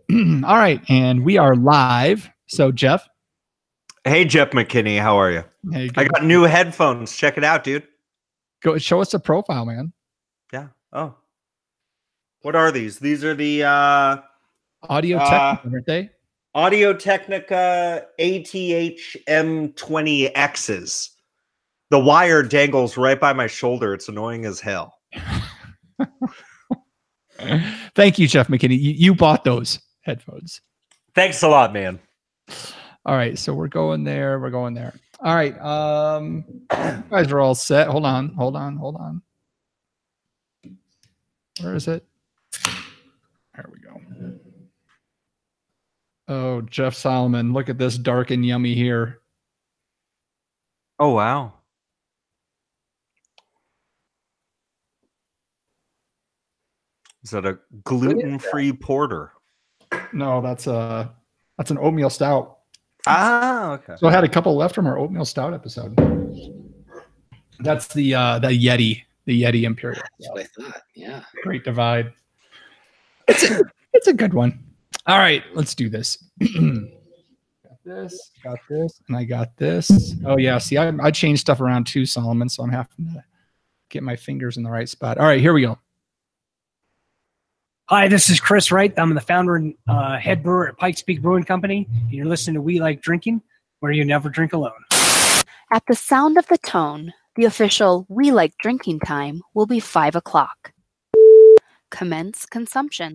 All right, and we are live. So, Jeff. Hey, Jeff McKinney, how are you? Hey, I got new headphones. Check it out, dude. Go show us a profile, man. Yeah. Oh. What are these? These are the Audio Technica, aren't they? Audio Technica ATH M20Xs. The wire dangles right by my shoulder. It's annoying as hell. Thank you, Jeff McKinney. You bought those headphones. Thanks a lot, man. All right, so we're going there. We're going there. All right. You guys are all set. Hold on. Where is it? There we go. Oh, Jeff Solomon. Look at this dark and yummy here. Oh, wow. Is that a gluten-free porter? No, that's an oatmeal stout. Ah, okay. So I had a couple left from our oatmeal stout episode. That's the Yeti Imperial. That's what I thought. Yeah. Great Divide. It's a good one. All right, let's do this. got this, and I got this. Oh yeah, see, I changed stuff around too, Solomon, so I'm having to get my fingers in the right spot. All right, here we go. Hi, this is Chris Wright. I'm the founder and head brewer at Pikes Peak Brewing Company. And you're listening to We Like Drinking, where you never drink alone. At the sound of the tone, the official We Like Drinking time will be 5 o'clock. Commence consumption.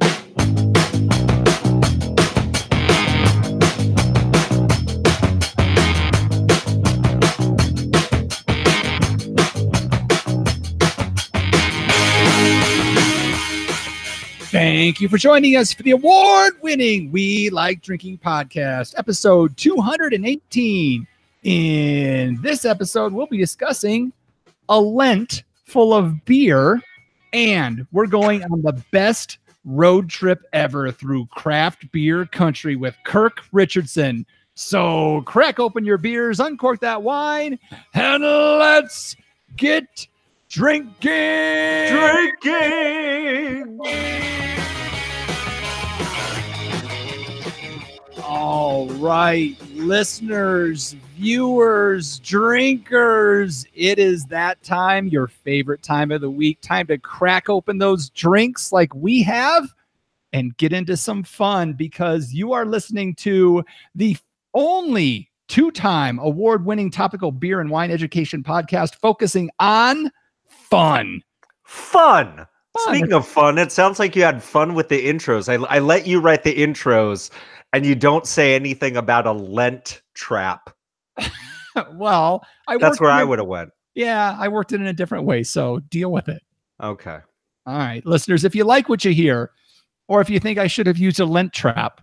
Thank you for joining us for the award-winning We Like Drinking podcast, episode 218. In this episode, we'll be discussing a Lent full of beer, and we're going on the best road trip ever through craft beer country with Kirk Richardson. So crack open your beers, uncork that wine, and let's get drinking. All right, listeners, viewers, drinkers, it is that time, your favorite time of the week, time to crack open those drinks like we have and get into some fun, because you are listening to the only two-time award-winning topical beer and wine education podcast focusing on fun. Speaking of fun, it sounds like you had fun with the intros. I let you write the intros, and you don't say anything about a Lent trap. Well, that's where I would have went. Yeah, I worked it in a different way, so deal with it. Okay. All right, listeners, if you like what you hear, or if you think I should have used a Lent trap,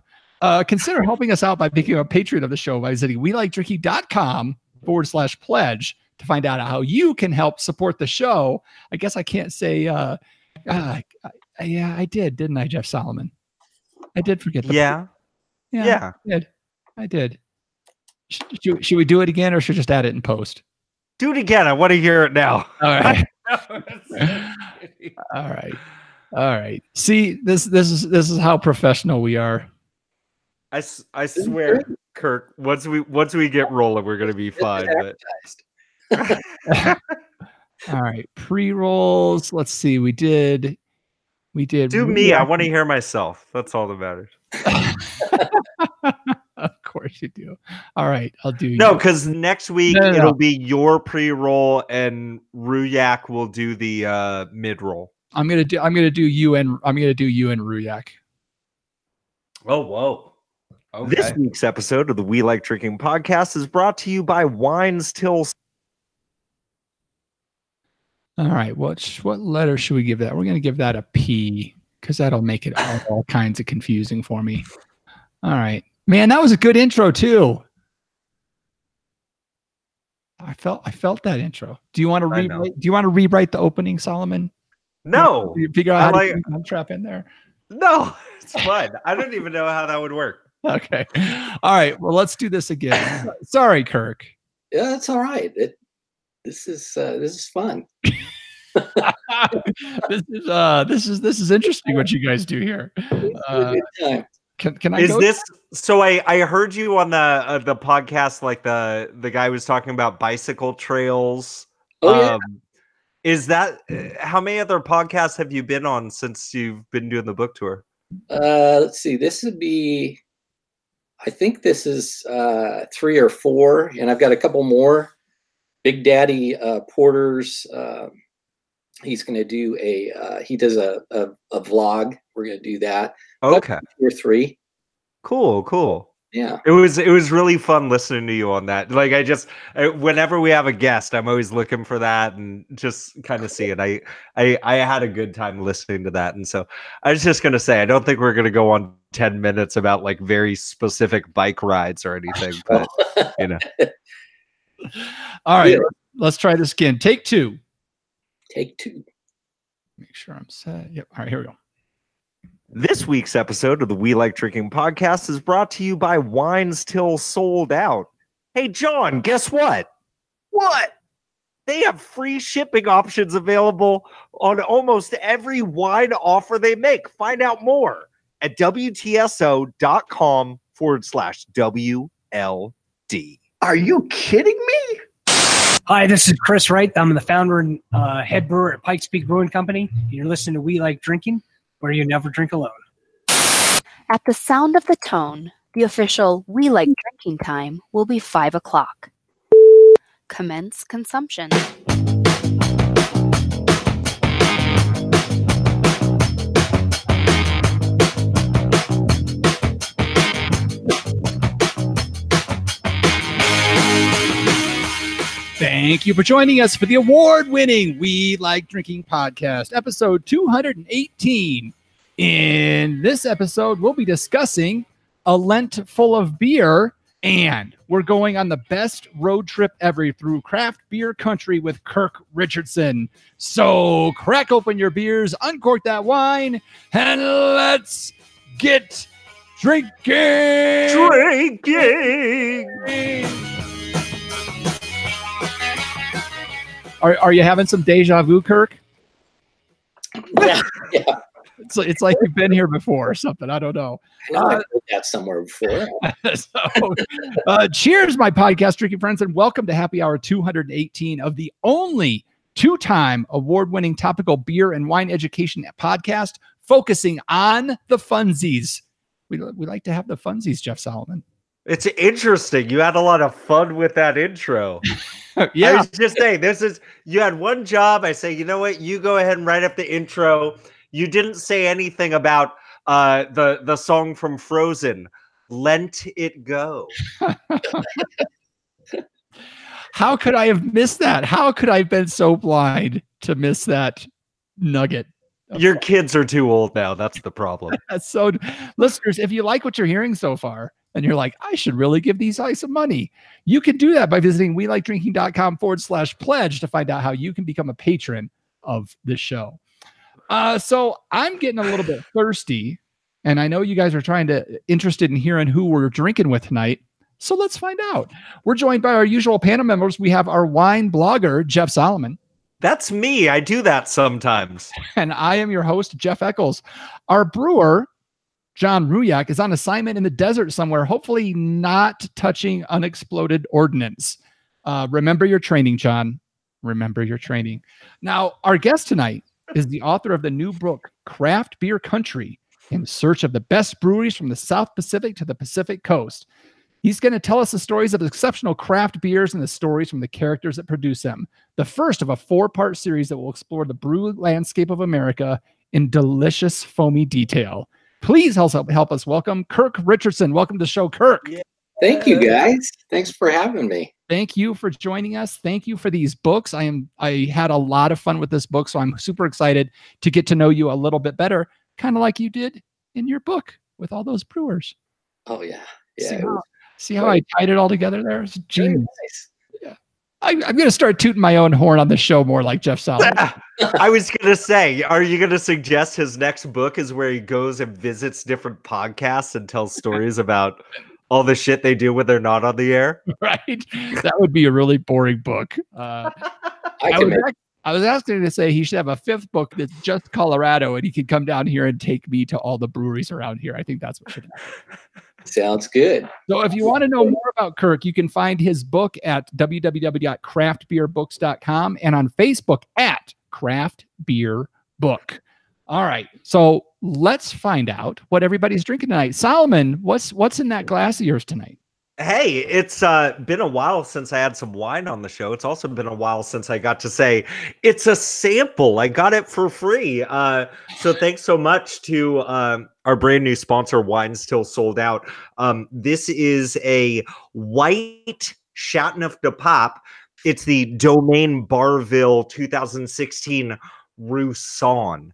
consider helping us out by becoming a patron of the show by visiting welikedrinking.com/pledge to find out how you can help support the show. I guess I can't say, yeah, I did, didn't I, Jeff Solomon? I did forget. Yeah. I did. Should we do it again, or should we just add it in post? Do it again. I want to hear it now. All right. All right. See, this is how professional we are. I swear, Kirk. Once we get rolling, we're gonna be fine. But... All right, pre-rolls. Let's see. We did. Do me. I want to hear myself. That's all that matters. Of course you do. All right, I'll do. No, because next week it'll be your pre-roll, and Ruyak will do the mid-roll. I'm gonna do you and Ruyak. Oh, whoa. Okay. This week's episode of the We Like Drinking podcast is brought to you by Wines Till. All right, what letter should we give that? We're going to give that a P, because that'll make it all kinds of confusing for me. All right. Man, that was a good intro too. I felt that intro. Do you want to rewrite the opening, Solomon? No. You figure out how to trap in there? No, it's fun. I don't even know how that would work. Okay. All right. Well, let's do this again. Sorry, Kirk. Yeah, that's all right. This is fun. This is interesting what you guys do here. Good time. Can I Is go? this so? I heard you on the podcast, like the guy was talking about bicycle trails. Oh yeah. Is that how many other podcasts have you been on since you've been doing the book tour? Let's see. This would be. I think this is 3 or 4, and I've got a couple more. Big Daddy Porter's. He's going to do he does a vlog. We're going to do that. Okay. 2 or 3. Cool. Yeah. It was really fun listening to you on that. Like whenever we have a guest, I'm always looking for that and just kind of see it. I had a good time listening to that. And so I was just going to say, I don't think we're going to go on 10 minutes about like very specific bike rides or anything, but you know. All right, let's try this again. Take 2. Take 2. Make sure I'm set. Yep. All right, here we go. This week's episode of the We Like Drinking podcast is brought to you by Wines Till Sold Out. Hey, John, guess what? What? They have free shipping options available on almost every wine offer they make. Find out more at WTSO.com/WLD. Are you kidding me? Hi, this is Chris Wright. I'm the founder and head brewer at Pikes Peak Brewing Company. You're listening to We Like Drinking, where you never drink alone. At the sound of the tone, the official We Like Drinking time will be 5 o'clock. Commence consumption. Thank you for joining us for the award-winning We Like Drinking podcast, episode 218. In this episode, we'll be discussing a Lent full of beer, and we're going on the best road trip ever through craft beer country with Kirk Richardson. So crack open your beers, uncork that wine, and let's get drinking! Are you having some deja vu, Kirk? Yeah. It's like you've been here before or something. I don't know. I know I've heard that somewhere before. Cheers, my podcast drinking friends, and welcome to Happy Hour 218 of the only 2-time award-winning topical beer and wine education podcast focusing on the funsies. We like to have the funsies, Jeff Solomon. It's interesting. You had a lot of fun with that intro. Yeah. I was just saying, you had one job. I say, you know what? You go ahead and write up the intro. You didn't say anything about the song from Frozen, Let It Go. How could I have missed that? How could I have been so blind to miss that nugget? Your kids are too old now. That's the problem. So, listeners, if you like what you're hearing so far, and you're like, I should really give these guys some money, you can do that by visiting welikedrinking.com/pledge to find out how you can become a patron of this show. So I'm getting a little bit thirsty, and I know you guys are interested in hearing who we're drinking with tonight. So let's find out. We're joined by our usual panel members. We have our wine blogger, Jeff Solomon. That's me. I do that sometimes. And I am your host, Jeff Eccles. Our brewer, John Ruyak, is on assignment in the desert somewhere, hopefully not touching unexploded ordnance. Remember your training, John. Remember your training. Now, our guest tonight is the author of the new book, Craft Beer Country, in search of the best breweries from the South Pacific to the Pacific Coast. He's going to tell us the stories of exceptional craft beers and the stories from the characters that produce them. The first of a 4-part series that will explore the brew landscape of America in delicious, foamy detail. Please help us welcome Kirk Richardson. Welcome to the show, Kirk. Yeah. Thank you, guys. Thanks for having me. Thank you for joining us. Thank you for these books. I had a lot of fun with this book, so I'm super excited to get to know you a little bit better, kind of like you did in your book with all those brewers. Oh, yeah. See how I tied it all together there? It's genius. Nice. Yeah. I'm going to start tooting my own horn on the show more like Jeff Solomon. I was going to say, are you going to suggest his next book is where he goes and visits different podcasts and tells stories about all the shit they do when they're not on the air? Right? That would be a really boring book. I was asking to say he should have a 5th book that's just Colorado, and he could come down here and take me to all the breweries around here. I think that's what should happen. Sounds good. So if you want to know more about Kirk, you can find his book at www.craftbeerbooks.com and on Facebook at Craft Beer Book. All right. So let's find out what everybody's drinking tonight. Solomon, what's in that glass of yours tonight? Hey, it's been a while since I had some wine on the show. It's also been a while since I got to say it's a sample. I got it for free. So thanks so much to our brand new sponsor, Wine Still Sold Out. This is a white Chateauneuf de Pape. It's the Domaine Barville 2016 Rousson.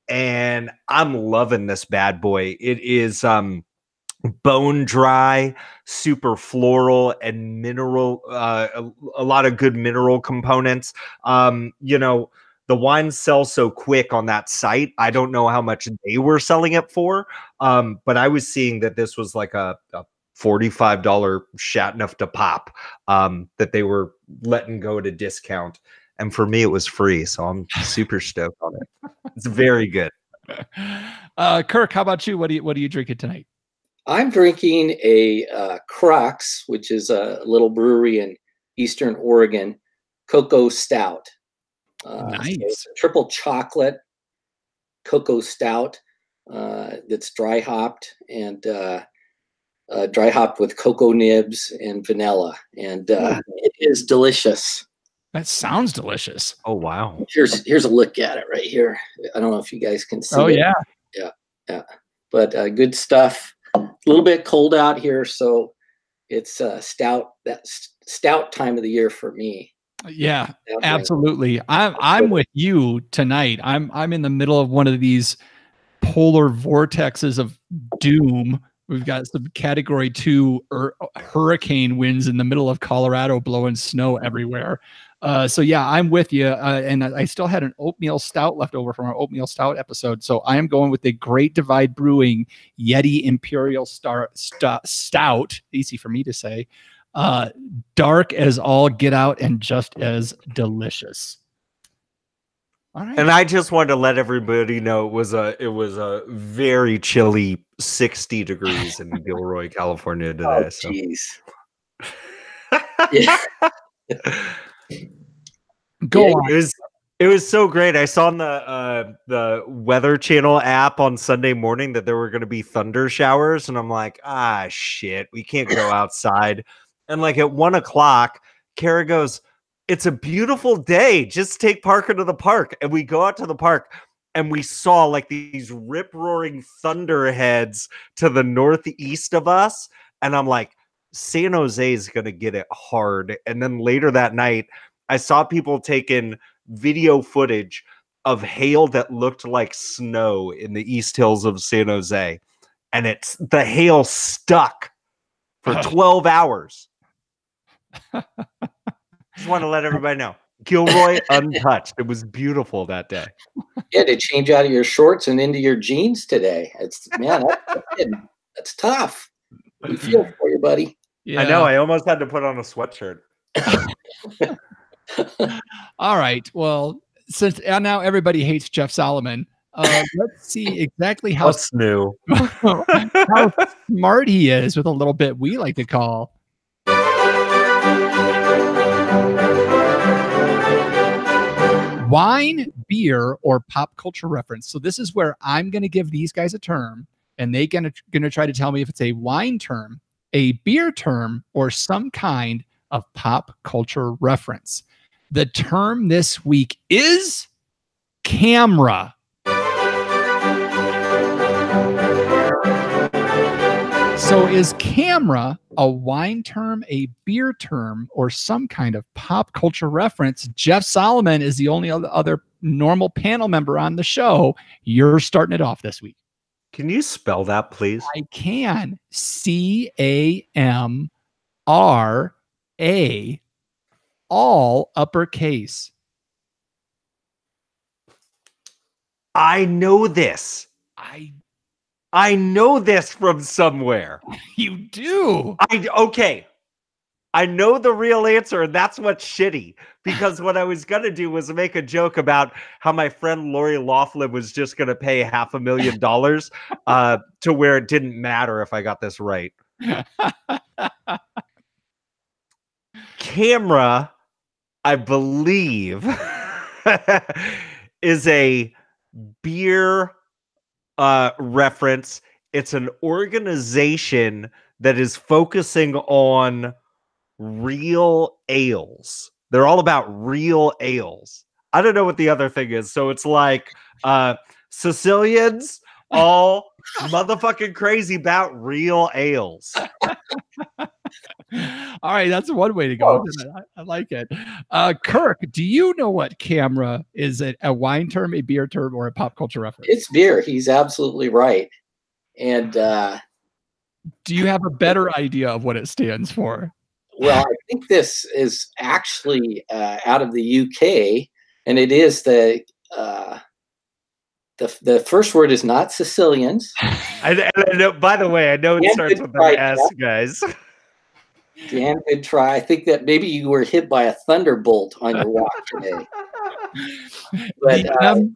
And I'm loving this bad boy. It is bone dry, super floral, and mineral, a lot of good mineral components. The wines sell so quick on that site. I don't know how much they were selling it for, but I was seeing that this was like a $45 Chateauneuf de Pape that they were letting go at a discount. And for me, it was free. So I'm super stoked on it. It's very good. Kirk, how about you? What are you drinking tonight? I'm drinking a Crux, which is a little brewery in Eastern Oregon, cocoa stout. Nice. So it's a triple chocolate cocoa stout that's dry hopped and dry hopped with cocoa nibs and vanilla, and it is delicious. That sounds delicious. Oh wow! Here's a look at it right here. I don't know if you guys can see. Oh it. Yeah. But good stuff. A little bit cold out here, so it's stout. That's stout time of the year for me. Yeah, absolutely. I'm with you tonight. I'm in the middle of one of these polar vortexes of doom. We've got some category 2 hurricane winds in the middle of Colorado blowing snow everywhere. So yeah, I'm with you. And I still had an oatmeal stout left over from our oatmeal stout episode. So I am going with the Great Divide Brewing Yeti Imperial Stout. Easy for me to say. Dark as all get out and just as delicious. All right. And I just wanted to let everybody know it was a very chilly 60 degrees in Gilroy, California today. Oh, jeez. Yeah. Go on. It was so great. I saw on the Weather Channel app on Sunday morning that there were going to be thunder showers, and I'm like, shit, we can't go outside. And like at 1 o'clock, Kara goes, "It's a beautiful day. Just take Parker to the park." And we go out to the park, and we saw like these rip-roaring thunderheads to the northeast of us. And I'm like, San Jose is going to get it hard. And then later that night, I saw people taking video footage of hail that looked like snow in the East Hills of San Jose. And the hail stuck for 12 hours. Just want to let everybody know. Gilroy untouched. It was beautiful that day. You had to change out of your shorts and into your jeans today. That's tough. We feel for you, buddy. Yeah. I know. I almost had to put on a sweatshirt. All right. Well, since now everybody hates Jeff Solomon, let's see exactly how new. how smart he is with a little bit we like to call wine, beer, or pop culture reference. So this is where I'm going to give these guys a term, and they're going to try to tell me if it's a wine term, a beer term, or some kind of pop culture reference. The term this week is camera. So is camera a wine term, a beer term, or some kind of pop culture reference? Jeff Solomon is the only other normal panel member on the show. You're starting it off this week. Can you spell that, please? I can. CAMRA, all uppercase. I know this. I know this from somewhere. You do. Okay. I know the real answer, and that's what's shitty. Because what I was gonna do was make a joke about how my friend Lori Loughlin was just gonna pay $500,000 to where it didn't matter if I got this right. Camera, I believe, is a beer reference. It's an organization that is focusing on real ales. They're all about real ales. I don't know what the other thing is. So it's like Sicilians all motherfucking crazy about real ales. All right, that's one way to go. I like it. Kirk, do you know what camera is? A wine term, a beer term, or a pop culture reference? It's beer. He's absolutely right. And do you have a better idea of what it stands for? well, I think this is actually out of the UK, and it is the first word is not Sicilians. I know, by the way, I know it starts with an S, guys. Dan, good try. I think that maybe you were hit by a thunderbolt on your walk today. But,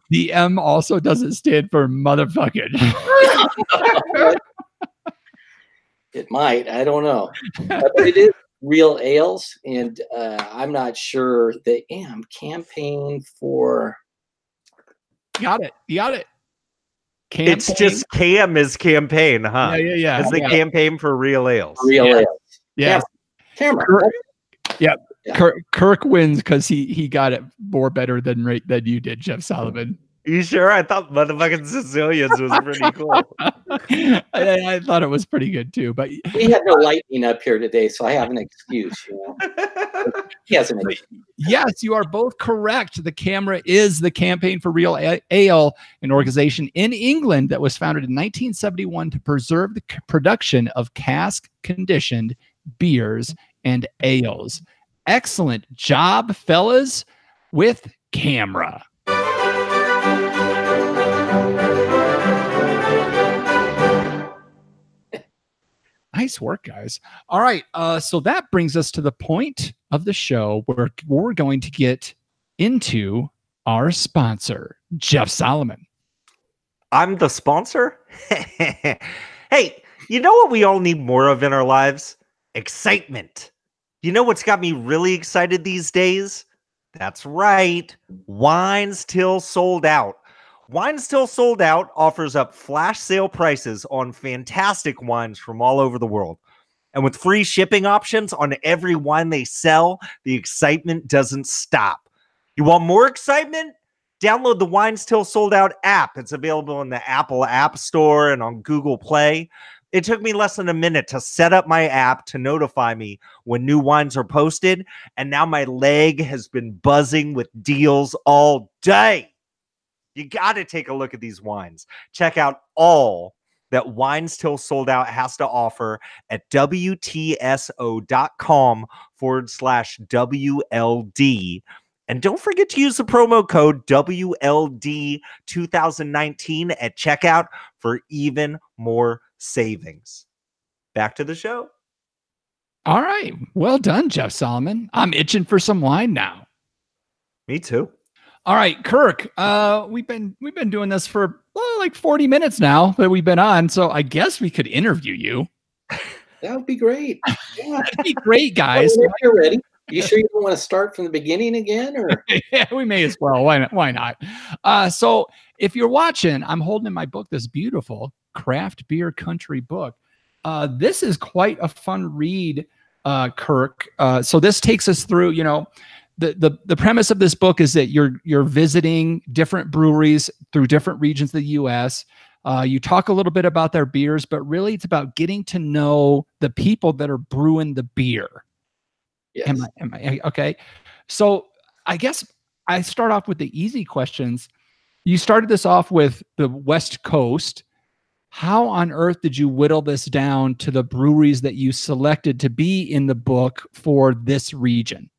the M also doesn't stand for motherfucking. It might. I don't know. But it is real ales, and I'm not sure the campaign for. Got it. You got it. Campaign? It's just Cam is campaign, huh? Yeah. It's the campaign for real ales. Real ales. Yeah. Camera. Yeah. Kirk wins because he got it more better than you did, Jeff Solomon. You sure? I thought motherfucking Sicilians was pretty cool. I thought it was pretty good too, but we had no lightning up here today, so I have an excuse. He has an excuse. Yes, you are both correct. The Camera is the Campaign for Real Ale, an organization in England that was founded in 1971 to preserve the production of cask-conditioned beers and ales. Excellent job, fellas, with Camera. Nice work, guys. All right. So that brings us to the point of the show where we're going to get into our sponsor, Jeff Solomon. I'm the sponsor? Hey, you know what we all need more of in our lives? Excitement. You know what's got me really excited these days? That's right. Wines Till Sold Out. Wines Till Sold Out offers up flash sale prices on fantastic wines from all over the world. And with free shipping options on every wine they sell, the excitement doesn't stop. You want more excitement? Download the Wines Till Sold Out app. It's available in the Apple App Store and on Google Play. It took me less than a minute to set up my app to notify me when new wines are posted. And now my leg has been buzzing with deals all day. You got to take a look at these wines. Check out all that Wines Till Sold Out has to offer at WTSO.com/WLD. And don't forget to use the promo code WLD2019 at checkout for even more savings. Back to the show. All right. Well done, Jeff Solomon. I'm itching for some wine now. Me too. All right, Kirk, we've been doing this for like 40 minutes now that we've been on, so I guess we could interview you. That would be great. Yeah. That'd be great, guys. Well, if you're ready. You sure you don't want to start from the beginning again? Or yeah, we may as well. Why not? So if you're watching, I'm holding in my book this beautiful craft beer country book. This is quite a fun read, Kirk. So this takes us through, the premise of this book is that you're visiting different breweries through different regions of the U.S. You talk a little bit about their beers, but really it's about getting to know the people that are brewing the beer. yes. Am I okay? So I guess I start off with the easy questions. You started this off with the West Coast. How on earth did you whittle this down to the breweries that you selected to be in the book for this region?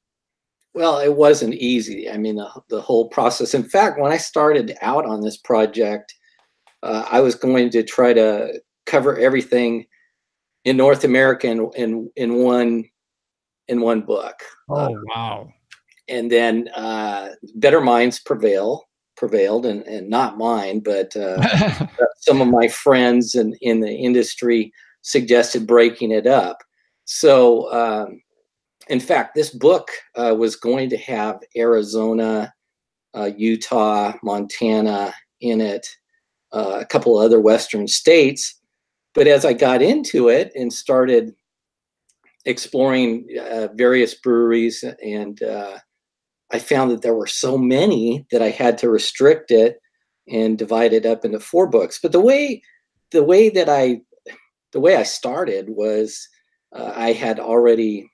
Well, it wasn't easy. I mean, the whole process. In fact, when I started out on this project, I was going to try to cover everything in North America in one in one book. Oh, wow. And then better minds prevailed, and not mine, but some of my friends in the industry suggested breaking it up. So, in fact, this book was going to have Arizona, Utah, Montana in it, a couple of other Western states. But as I got into it and started exploring various breweries, and I found that there were so many that I had to restrict it and divide it up into 4 books. But the way I started was I had already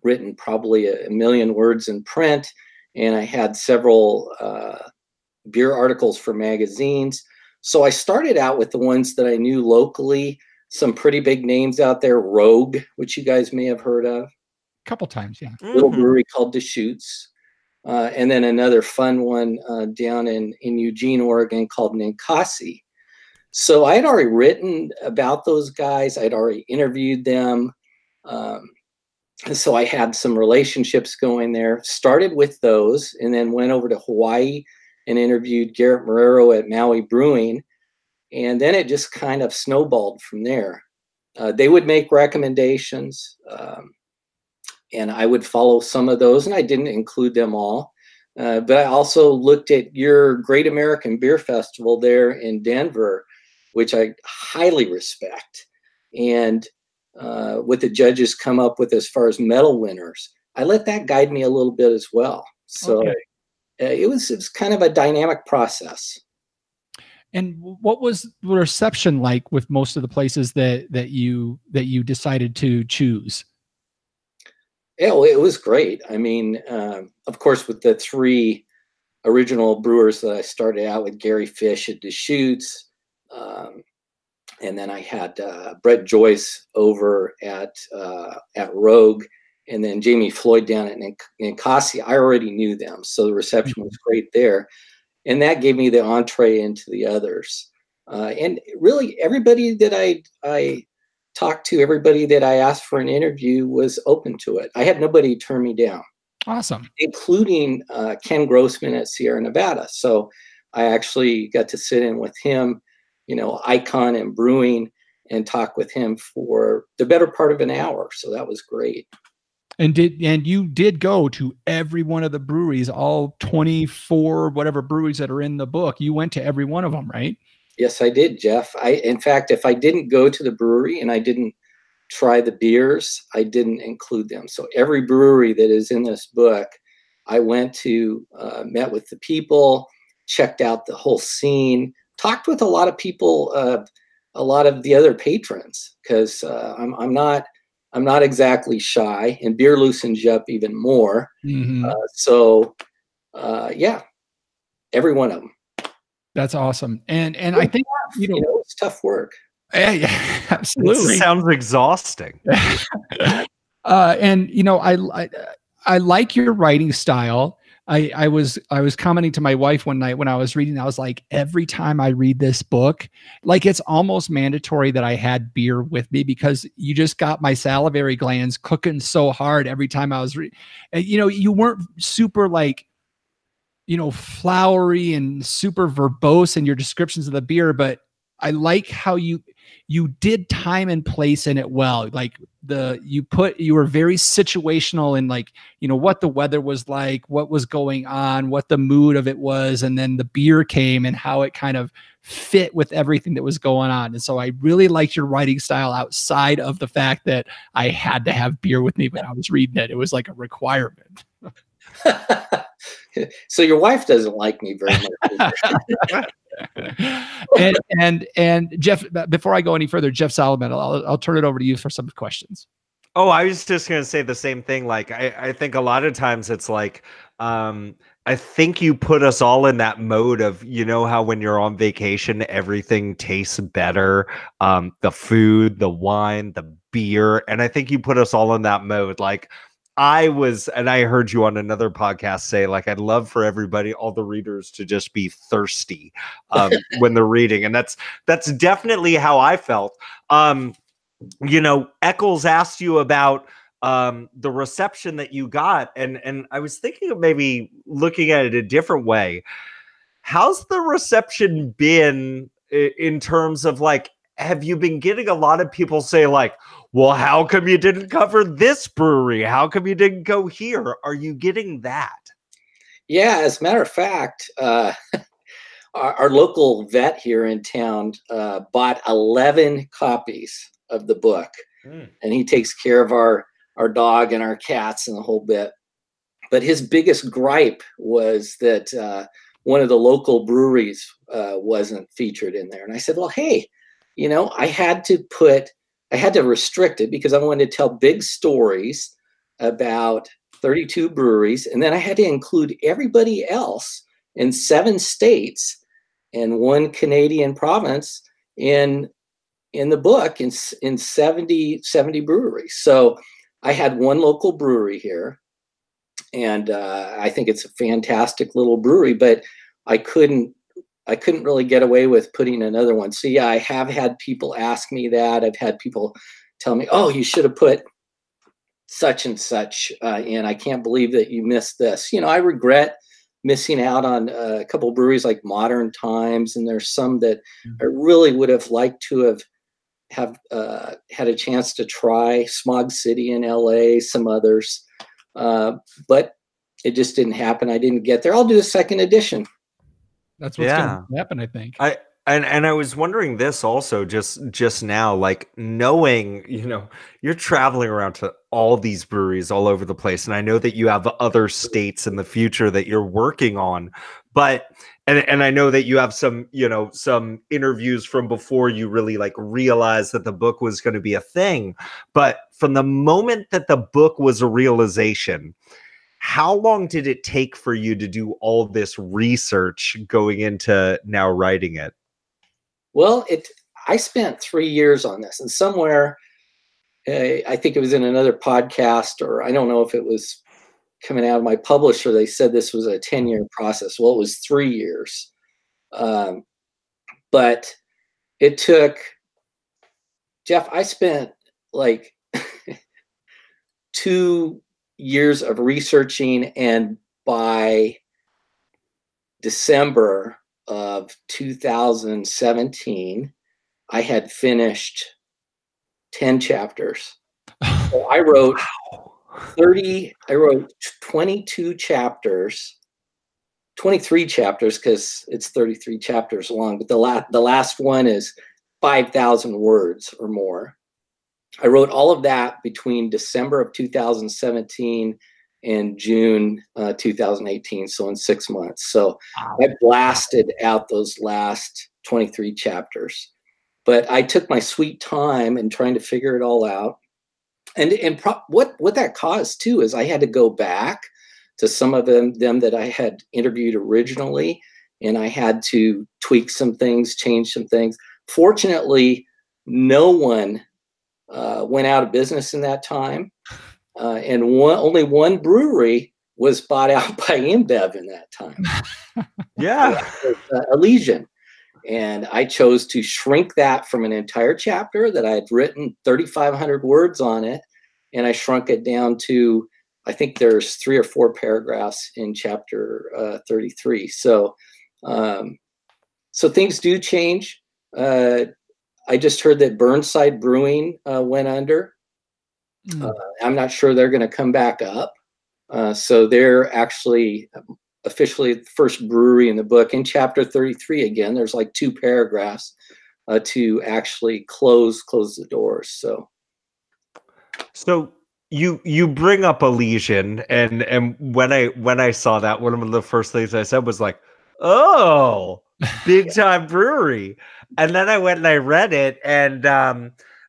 written probably a million words in print, and I had several beer articles for magazines. So I started out with the ones that I knew locally, some pretty big names out there, Rogue, which you guys may have heard of. A couple times, yeah. Little brewery called Deschutes. And then another fun one down in Eugene, Oregon called Ninkasi. So I had already written about those guys. I'd already interviewed them. And so I had some relationships going there, started with those, and then went over to Hawaii and interviewed Garrett Marrero at Maui Brewing. And then it just kind of snowballed from there. They would make recommendations, and I would follow some of those, and I didn't include them all. But I also looked at your Great American Beer Festival there in Denver, which I highly respect. And what the judges come up with as far as medal winners, I let that guide me a little bit as well. So it was kind of a dynamic process. And what was the reception like with most of the places that you decided to choose? Yeah, well, it was great. I mean, of course, with the 3 original brewers that I started out with, Gary Fish at Deschutes, and then I had Brett Joyce over at Rogue, and then Jamie Floyd down at Ninkasi. I already knew them, so the reception was great there, and that gave me the entree into the others. And really, everybody that I talked to, everybody that I asked for an interview was open to it. I had nobody turn me down. Awesome. Including Ken Grossman at Sierra Nevada. So I actually got to sit in with him, Icon and Brewing, and talk with him for the better part of an hour. So that was great. And you did go to every one of the breweries, all 24 whatever breweries that are in the book. You went to every one of them, right? Yes, I did, Jeff. In fact, if I didn't go to the brewery and I didn't try the beers, I didn't include them. So every brewery that is in this book, I went to, met with the people, checked out the whole scene, talked with a lot of people, a lot of the other patrons, because I'm not exactly shy, and beer loosens you up even more. Mm-hmm. Yeah, every one of them. That's awesome. And I think, it's tough work. Yeah, absolutely. It sounds exhausting. And I like your writing style. I was commenting to my wife one night when I was reading, I was like, every time I read this book, like it's almost mandatory that I had beer with me, because you just got my salivary glands cooking so hard every time I was reading. You weren't super flowery and super verbose in your descriptions of the beer, but I like how you did time and place in it well. Like you were very situational in what the weather was like, what was going on, what the mood of it was, and then the beer came and how it kind of fit with everything that was going on. And so I really liked your writing style outside of the fact that I had to have beer with me when I was reading it. It was like a requirement. So your wife doesn't like me very much. and Jeff, before I go any further, Jeff Solomon, I'll turn it over to you for some questions. Oh, I was just going to say the same thing. Like, I think a lot of times it's like, I think you put us all in that mode of, how when you're on vacation, everything tastes better. The food, the wine, the beer. And I think you put us all in that mode. Like, and I heard you on another podcast say, like, I'd love for everybody, all the readers, to just be thirsty when they're reading. And that's definitely how I felt. Eccles asked you about the reception that you got, and I was thinking of maybe looking at it a different way. How's the reception been in terms of like, have you been getting a lot of people say like, well, how come you didn't cover this brewery? How come you didn't go here? Are you getting that? Yeah, as a matter of fact, our local vet here in town bought 11 copies of the book, and he takes care of our dog and our cats and the whole bit. But his biggest gripe was that one of the local breweries wasn't featured in there. And I said, well, hey, you know, I had to restrict it because I wanted to tell big stories about 32 breweries. And then I had to include everybody else in 7 states and 1 Canadian province in the book in 70 breweries. So I had 1 local brewery here. And I think it's a fantastic little brewery, but I couldn't really get away with putting another one. So yeah, I have had people ask me that. I've had people tell me, "Oh, you should have put such and such in. I can't believe that you missed this." You know, I regret missing out on a couple of breweries like Modern Times, and there's some that I really would have liked to have had a chance to try. Smog City in LA, some others. But it just didn't happen. I didn't get there. I'll do a second edition. That's what's going to happen, I think. And I was wondering this also just now, like knowing, you know, you're traveling around to all these breweries all over the place. And I know that you have other states in the future that you're working on, but, and I know that you have some, you know, some interviews from before you really like realized that the book was going to be a thing. But from the moment that the book was a realization, how long did it take for you to do all this research going into now writing it? Well, I spent 3 years on this, and somewhere, I think it was in another podcast, or I don't know if it was coming out of my publisher, they said this was a 10-year process. Well, it was 3 years. But it took, Jeff, I spent like 2 years of researching, and by December of 2017, I had finished 10 chapters. So I wrote 22 chapters, 23 chapters, because it's 33 chapters long, but the last one is 5,000 words or more. I wrote all of that between December of 2017 and June 2018, so in 6 months. So I blasted out those last 23 chapters. But I took my sweet time in trying to figure it all out. And what that caused too is I had to go back to some of them that I had interviewed originally, and I had to tweak some things, change some things. Fortunately, no one went out of business in that time. And only 1 brewery was bought out by InBev in that time. Yeah. Elysian. And I chose to shrink that from an entire chapter that I had written 3,500 words on it. And I shrunk it down to, I think there's 3 or 4 paragraphs in chapter 33. So things do change. I just heard that Burnside Brewing went under. I'm not sure they're going to come back up. So they're actually officially the first brewery in the book. In chapter 33, again, there's like 2 paragraphs to actually close the doors. So you bring up Elysian, and when I saw that, one of the first things I said was like, oh, big time brewery. And then I went and I read it, and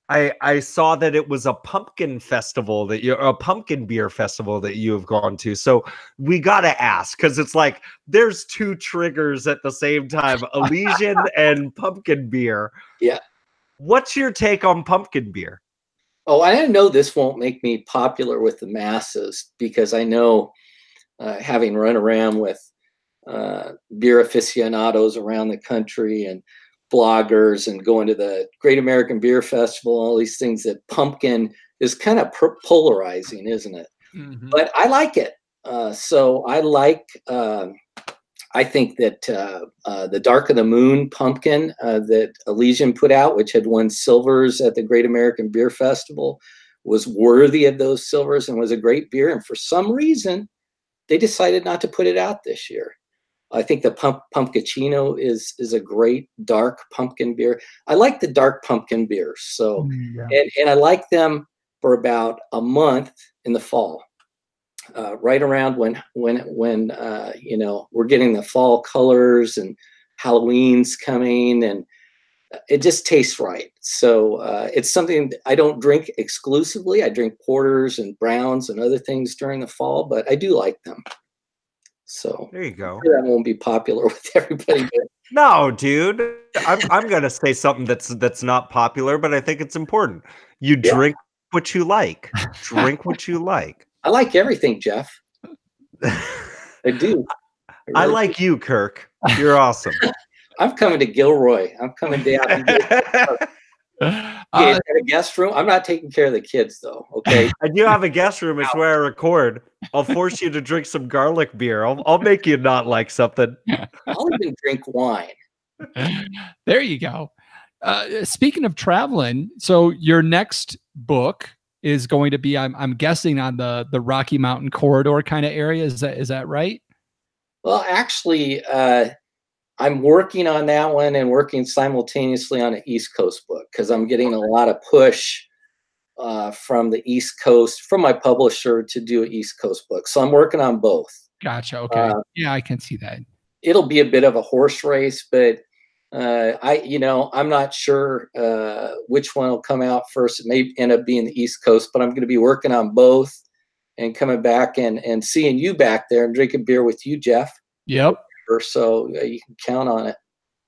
I saw that it was a pumpkin festival a pumpkin beer festival that you have gone to. So we got to ask, because it's like there's 2 triggers at the same time, Elysian and pumpkin beer. Yeah. What's your take on pumpkin beer? Oh, I know this won't make me popular with the masses, because I know, having run around with beer aficionados around the country and bloggers and going to the Great American Beer Festival, all these things, that pumpkin is kind of polarizing, isn't it? Mhm. But I like it. So I like. I think that the Dark of the Moon pumpkin that Elysian put out, which had won silvers at the Great American Beer Festival, was worthy of those silvers and was a great beer. And for some reason, they decided not to put it out this year. I think the Pumpkachino is a great dark pumpkin beer. I like the dark pumpkin beers. So, and I like them for about a month in the fall. Right around when you know, we're getting the fall colors and Halloween's coming, and it just tastes right. So it's something that I don't drink exclusively. I drink porters and browns and other things during the fall, but I do like them. So there you go. That won't be popular with everybody. But no, dude, I'm gonna say something that's not popular, but I think it's important. You drink what you like. Drink what you like. I like everything, Jeff. I do. I like you, Kirk. You're awesome. I'm coming to Gilroy. I'm coming down. A guest room. I'm not taking care of the kids, though. Okay. I do have a guest room. It's where I record. I'll force you to drink some garlic beer. I'll make you not like something. I'll even drink wine. There you go. Speaking of traveling, so your next book is going to be, I'm guessing, on the Rocky Mountain corridor kind of area. Is that right? Well, actually, I'm working on that one and working simultaneously on an East Coast book because I'm getting a lot of push from the East Coast, from my publisher, to do an East Coast book. So I'm working on both. Gotcha. Okay. Yeah, I can see that. It'll be a bit of a horse race, but I'm not sure which one will come out first. It may end up being the East Coast, but I'm going to be working on both and coming back and seeing you back there and drinking beer with you, Jeff. Yep. So you can count on it.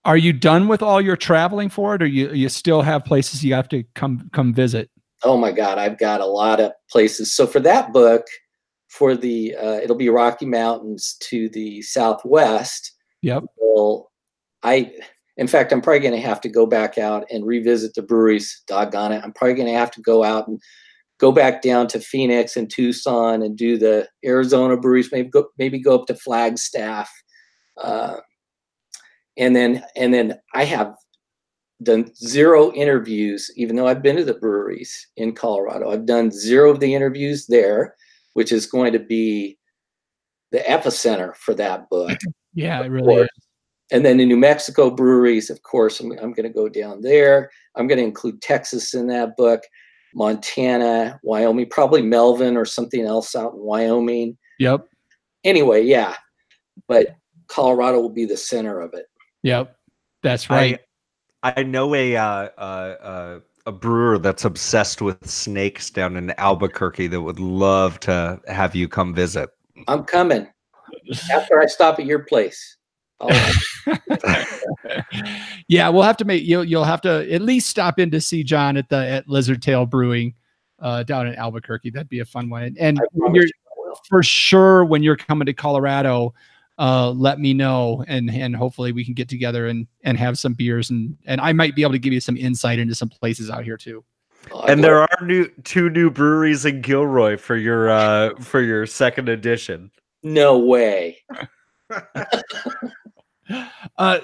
Are you done with all your traveling for it, or you still have places you have to come visit? Oh my God, I've got a lot of places. So for that book, for the it'll be Rocky Mountains to the southwest. Yep. Well, in fact, I'm probably going to have to go back out and revisit the breweries. Doggone it. I'm probably going to have to go out and go back down to Phoenix and Tucson and do the Arizona breweries, maybe go up to Flagstaff. And then I have done 0 interviews, even though I've been to the breweries in Colorado. I've done 0 of the interviews there, which is going to be the epicenter for that book. Yeah, it really is. And then the New Mexico breweries, of course, I'm going to go down there. I'm going to include Texas in that book, Montana, Wyoming, probably Melvin or something else out in Wyoming. Yep. Anyway, yeah. But Colorado will be the center of it. Yep. That's right. I know a brewer that's obsessed with snakes down in Albuquerque that would love to have you come visit. I'm coming. After I stop at your place. Yeah, we'll have to you'll have to at least stop in to see John at Lizard Tail Brewing down in Albuquerque. That'd be a fun one. And for sure, when you're coming to Colorado, let me know, and hopefully we can get together and have some beers, and I might be able to give you some insight into some places out here too. And there are 2 new breweries in Gilroy for your second edition. No way.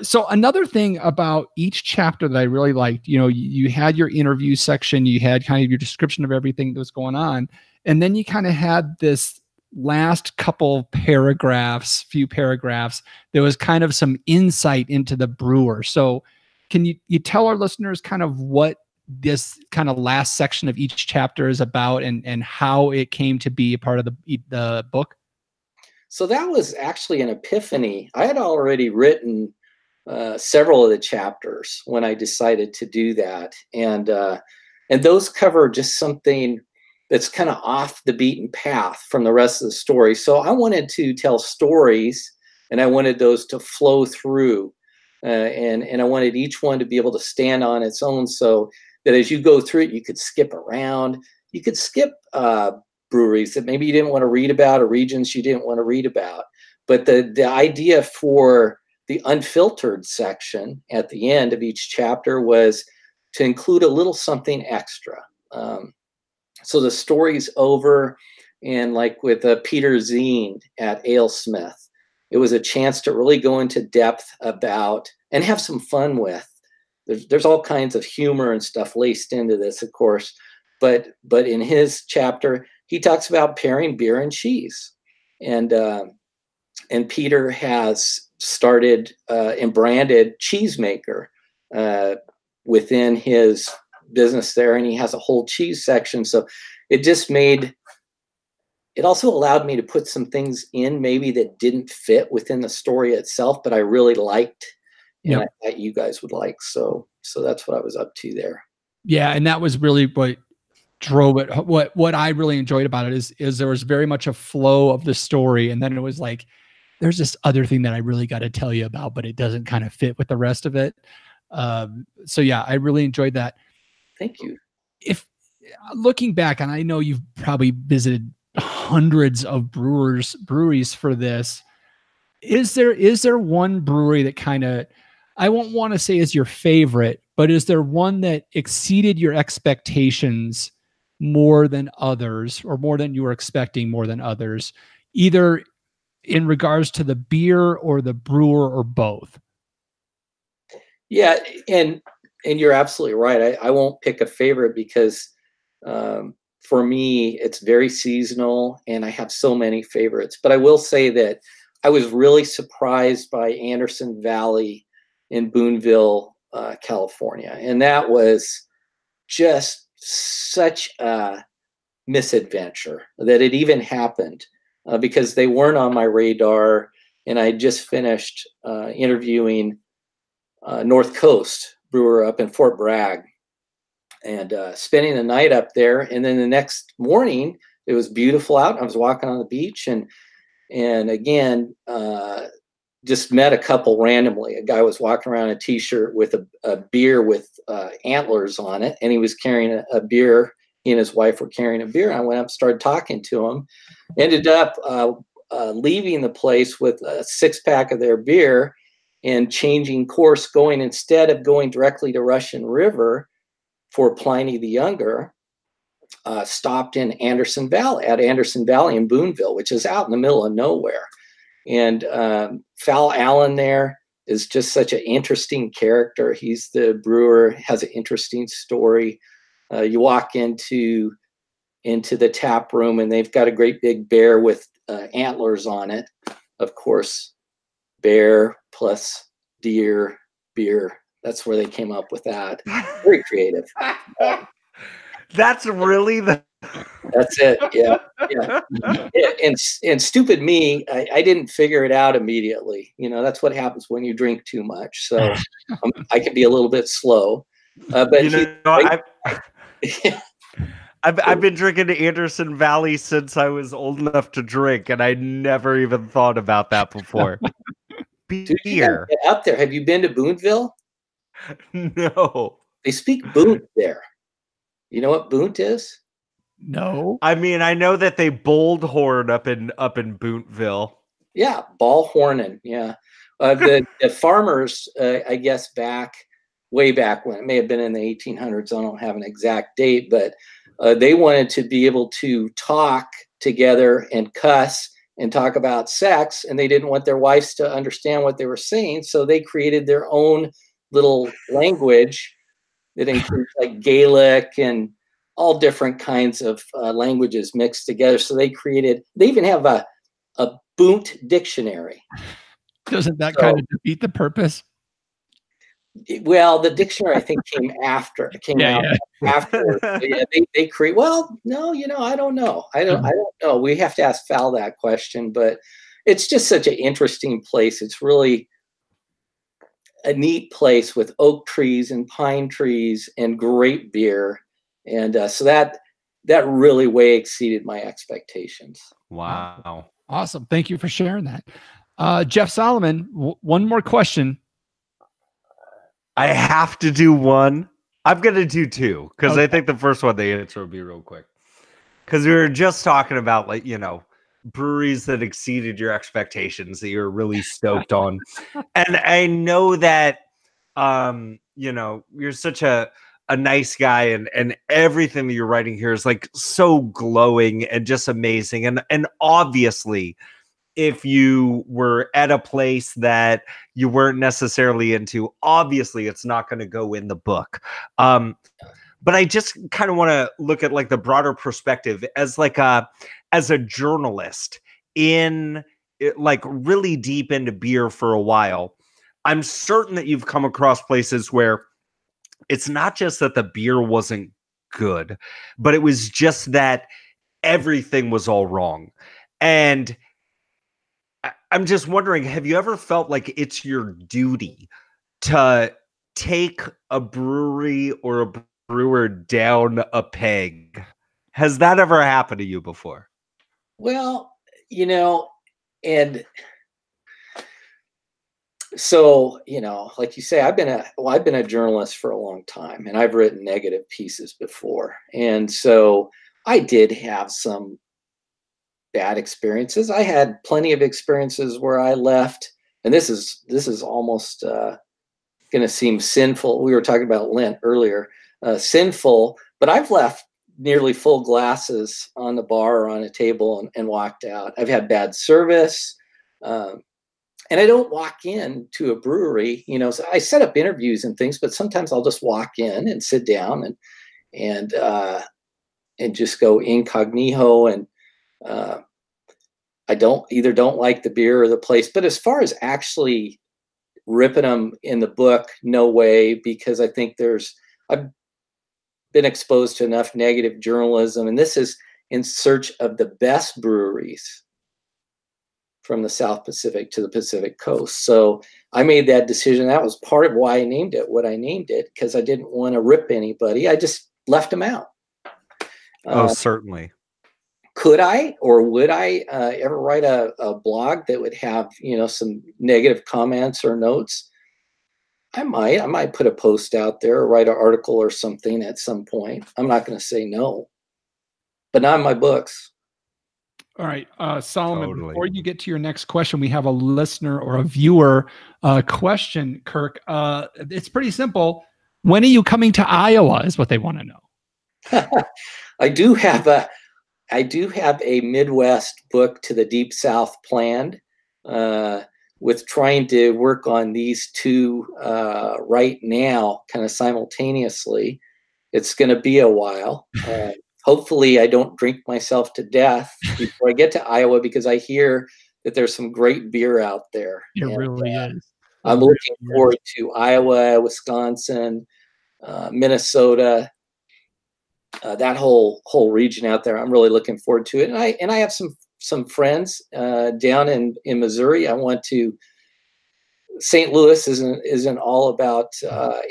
So another thing about each chapter that I really liked, you had your interview section, you had kind of your description of everything that was going on, and then you kind of had this last few paragraphs, there was kind of some insight into the brewer. So can you tell our listeners kind of what this kind of last section of each chapter is about and how it came to be a part of the book? So that was actually an epiphany. I had already written several of the chapters when I decided to do that. And those cover just something that's kind of off the beaten path from the rest of the story. So I wanted to tell stories, and I wanted those to flow through. And I wanted each one to be able to stand on its own, so that as you go through it, you could skip around. You could skip breweries that maybe you didn't want to read about, or regions you didn't want to read about. But the idea for the unfiltered section at the end of each chapter was to include a little something extra. So the story's over, and like with Peter Zine at AleSmith, it was a chance to really go into depth about and have some fun with. There's all kinds of humor and stuff laced into this, of course, but in his chapter, he talks about pairing beer and cheese, and Peter has started and branded cheesemaker within his business there, and he has a whole cheese section. So it also allowed me to put some things in maybe that didn't fit within the story itself, but I really liked, and I thought you guys would like. So that's what I was up to there. Yeah, and that was really what drove it. What I really enjoyed about it is there was very much a flow of the story, and then it was like, there's this other thing that I really got to tell you about, but it doesn't kind of fit with the rest of it. So yeah, I really enjoyed that. Thank you. If looking back, and I know you've probably visited hundreds of breweries for this, is there one brewery that kind of, I won't want to say is your favorite, but is there one that exceeded your expectations more than others, or more than you were expecting more than others, either in regards to the beer or the brewer or both? Yeah, and you're absolutely right. I won't pick a favorite because for me, it's very seasonal, and I have so many favorites. But I will say that I was really surprised by Anderson Valley in Boonville, California. And that was just such a misadventure that it even happened, because they weren't on my radar. And I just finished interviewing North Coast brewer up in Fort Bragg, and spending the night up there. And then the next morning, it was beautiful out. I was walking on the beach, and again, just met a couple randomly. A guy was walking around in a t-shirt with a beer with antlers on it, and he was carrying a beer. He and his wife were carrying a beer. I went up, started talking to him, ended up leaving the place with a 6-pack of their beer and changing course, instead of going directly to Russian River for Pliny the Younger, stopped in Anderson Valley in Boonville, which is out in the middle of nowhere. And Fal Allen there is just such an interesting character. He's the brewer, has an interesting story. You walk into the tap room, and they've got a great big bear with antlers on it. Of course, bear plus deer beer. That's where they came up with that. Very creative. That's really That's it. Yeah. And stupid me, I didn't figure it out immediately. That's what happens when you drink too much. So I can be a little bit slow. But I've been drinking Anderson Valley since I was old enough to drink, and I never even thought about that before. Dude, get up there. Have you been to Boonville? No. They speak Boont there. You know what Boont is? No. I mean, I know that they bold horn up in Boontville. Yeah, ball horning. Yeah. The farmers, I guess way back when, it may have been in the 1800s. I don't have an exact date, but they wanted to be able to talk together and cuss and talk about sex, and they didn't want their wives to understand what they were saying, so they created their own little language that includes like Gaelic and all different kinds of languages mixed together. So they even have a Boont dictionary. Doesn't that kind of defeat the purpose? Well, the dictionary, I think, came out afterwards. Yeah, they create. Well, no, I don't know. I don't know. We have to ask Fal that question, but it's just such an interesting place. It's really a neat place with oak trees and pine trees and great beer, and so that really way exceeded my expectations. Wow! Awesome. Thank you for sharing that, Jeff Solomon. One more question. I have to do one. I'm going to do two, because I think the first one, the answer will be real quick. Because we were just talking about, breweries that exceeded your expectations that you're really stoked on. And I know that, you're such a a nice guy, and everything that you're writing here is like so glowing and just amazing. And obviously, if you were at a place that you weren't necessarily into, obviously it's not going to go in the book. But I just kind of want to look at like the broader perspective as a journalist in like really deep into beer for a while. I'm certain that you've come across places where it's not just that the beer wasn't good, but it was just that everything was all wrong. And I'm just wondering, have you ever felt like it's your duty to take a brewery or a brewer down a peg? Has that ever happened to you before? Well, and so, like you say, I've been a journalist for a long time, and I've written negative pieces before. And so I did have some bad experiences. I had plenty of experiences where I left, and this is almost going to seem sinful. We were talking about Lent earlier, sinful, but I've left nearly full glasses on the bar or on a table and walked out. I've had bad service. And I don't walk in to a brewery, so I set up interviews and things, but sometimes I'll just walk in and sit down and just go incognito. And I don't like the beer or the place. But as far as actually ripping them in the book, no way, because I think I've been exposed to enough negative journalism, and this is in search of the best breweries from the South Pacific to the Pacific Coast. So I made that decision. That was part of why I named it what I named it, because I didn't want to rip anybody. I just left them out. Certainly. Could I or would I ever write a blog that would have, some negative comments or notes? I might put a post out there or write an article or something at some point. I'm not going to say no, but not in my books. All right, Solomon, Totally. Before you get to your next question, we have a listener or a viewer question, Kirk. It's pretty simple. When are you coming to Iowa is what they want to know. I do have a Midwest book to the Deep South planned, with trying to work on these two right now, kind of simultaneously. It's going to be a while. Hopefully I don't drink myself to death before I get to Iowa, because I hear that there's some great beer out there. It really is. I'm looking forward to Iowa, Wisconsin, Minnesota, that whole region out there. I'm really looking forward to it. And I have some friends down in Missouri. I want to. St. Louis isn't all about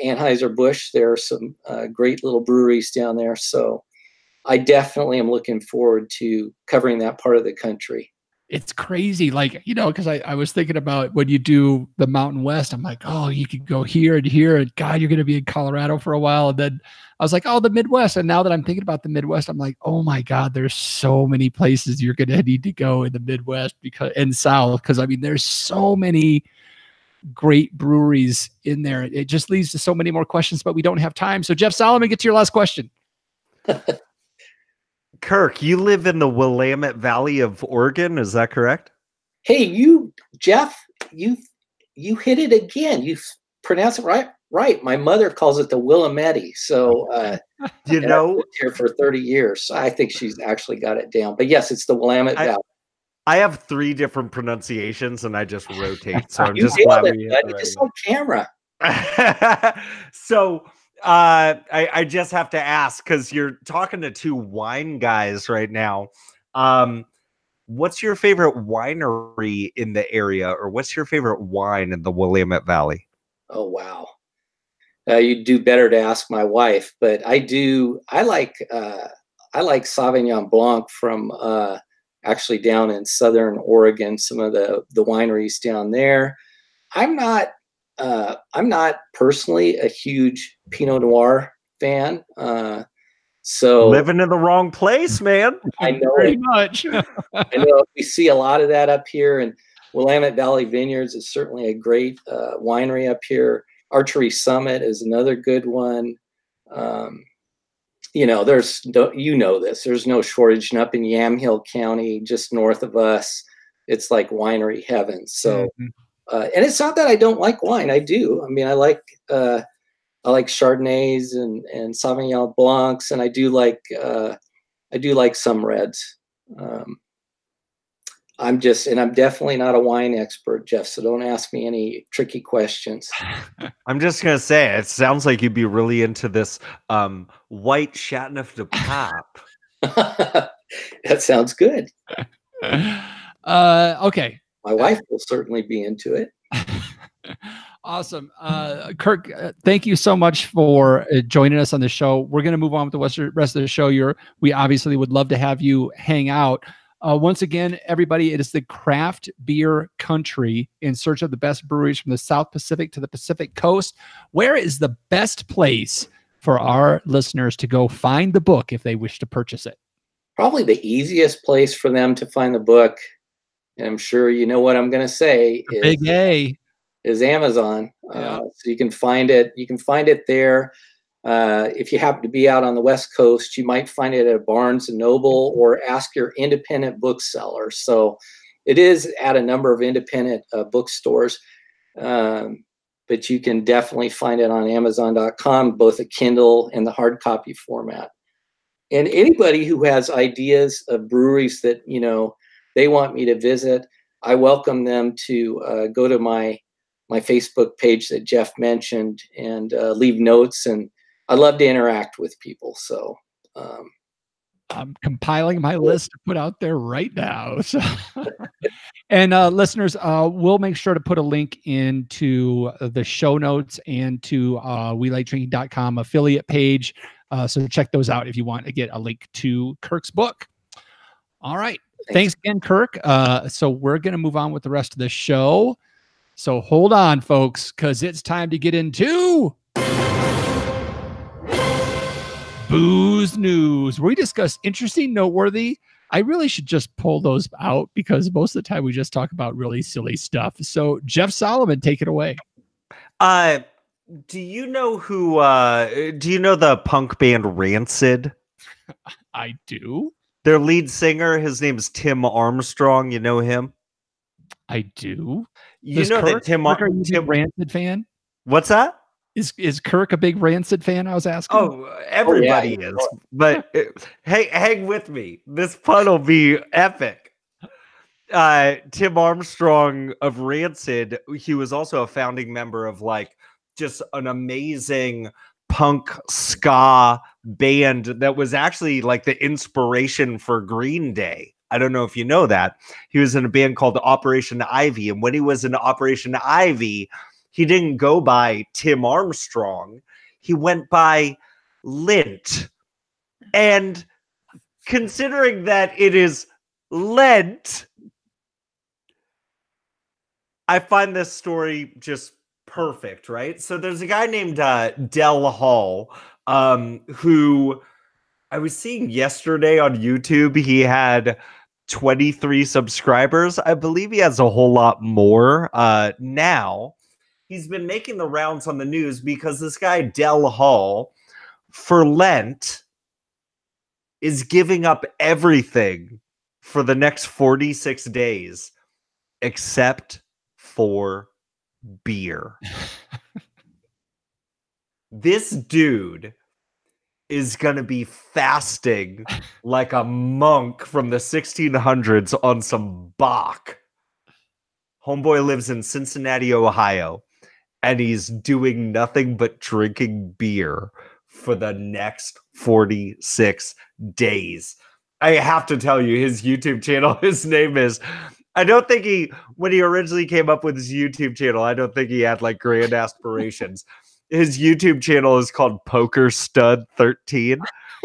Anheuser-Busch. There are some great little breweries down there. So I definitely am looking forward to covering that part of the country. It's crazy. Like, because I was thinking about when you do the Mountain West, I'm like, oh, you could go here and here. And God, you're going to be in Colorado for a while. And then I was like, oh, the Midwest. And now that I'm thinking about the Midwest, I'm like, oh my God, there's so many places you're going to need to go in the Midwest and South. Because there's so many great breweries in there. It just leads to so many more questions, but we don't have time. So Jeff Solomon, get to your last question. Kirk, you live in the Willamette Valley of Oregon, is that correct? Hey, Jeff, you hit it again. You pronounce it right. Right. My mother calls it the Willamette. So I've lived here for 30 years. So I think she's actually got it down. But yes, it's the Willamette Valley. I have 3 different pronunciations and I just rotate. So I'm you just glad it's on camera. So I just have to ask, because you're talking to 2 wine guys right now. What's your favorite winery in the area, or what's your favorite wine in the Willamette Valley? Oh, wow. You'd do better to ask my wife, but I like Sauvignon Blanc from actually down in Southern Oregon, some of the wineries down there. I'm not personally a huge Pinot Noir fan. So living in the wrong place, man. I know pretty much. I know we see a lot of that up here, and Willamette Valley Vineyards is certainly a great winery up here. Archery Summit is another good one. You know, there's no shortage. And up in Yamhill County, just north of us, it's like winery heaven. So, and it's not that I don't like wine. I do. I mean, I like Chardonnays and Sauvignon Blancs, and I do like some reds. I'm definitely not a wine expert, Jeff, so don't ask me any tricky questions. I'm just going to say, it sounds like you'd be really into this white Chateauneuf de Pape. That sounds good. Okay. My wife will certainly be into it. Awesome. Kirk, thank you so much for joining us on the show. We're going to move on with the rest of the show. We obviously would love to have you hang out. Once again, everybody, it is the craft beer country in search of the best breweries from the South Pacific to the Pacific Coast. Where is the best place for our listeners to go find the book if they wish to purchase it? Probably the easiest place for them to find the book, and I'm sure you know what I'm going to say, is Amazon. Yeah. So you can find it. You can find it there. If you happen to be out on the West Coast, you might find it at Barnes and Noble, or ask your independent bookseller. So it is at a number of independent bookstores, but you can definitely find it on Amazon.com, both the Kindle and the hard copy format. And anybody who has ideas of breweries that, you know, they want me to visit, I welcome them to go to my Facebook page that Jeff mentioned and leave notes. And I love to interact with people. So I'm compiling my list to put out there right now. So. And listeners, we'll make sure to put a link into the show notes and to WeLikeDrinking.com affiliate page. So check those out if you want to get a link to Kirk's book. All right. Thanks again, Kirk. So we're going to move on with the rest of the show. So hold on, folks, because it's time to get into Booze News, where we discuss interesting, noteworthy. I really should just pull those out because most of the time we just talk about really silly stuff. So Jeff Solomon, take it away. Do you know the punk band Rancid? I do. Their lead singer, his name is Tim Armstrong. You know him? I do. You know that Tim are you a big Rancid fan? What's that? Is Kirk a big Rancid fan? I was asking. Oh, everybody is. But hang with me. This pun will be epic. Tim Armstrong of Rancid, he was also a founding member of like just an amazing punk ska band that was actually like the inspiration for Green Day. I don't know if you know that. He was in a band called Operation Ivy. And when he was in Operation Ivy, he didn't go by Tim Armstrong. He went by Lint. And considering that it is Lent, I find this story just perfect, right? So there's a guy named Del Hall, who I was seeing yesterday on YouTube. He had 23 subscribers. I believe he has a whole lot more now. He's been making the rounds on the news because this guy, Del Hall, for Lent, is giving up everything for the next 46 days except for beer. This dude is going to be fasting like a monk from the 1600s on some Bach. Homeboy lives in Cincinnati, Ohio, and he's doing nothing but drinking beer for the next 46 days. I have to tell you, his YouTube channel, his name is, I don't think when he originally came up with his YouTube channel, I don't think he had like grand aspirations. His YouTube channel is called Poker Stud 13.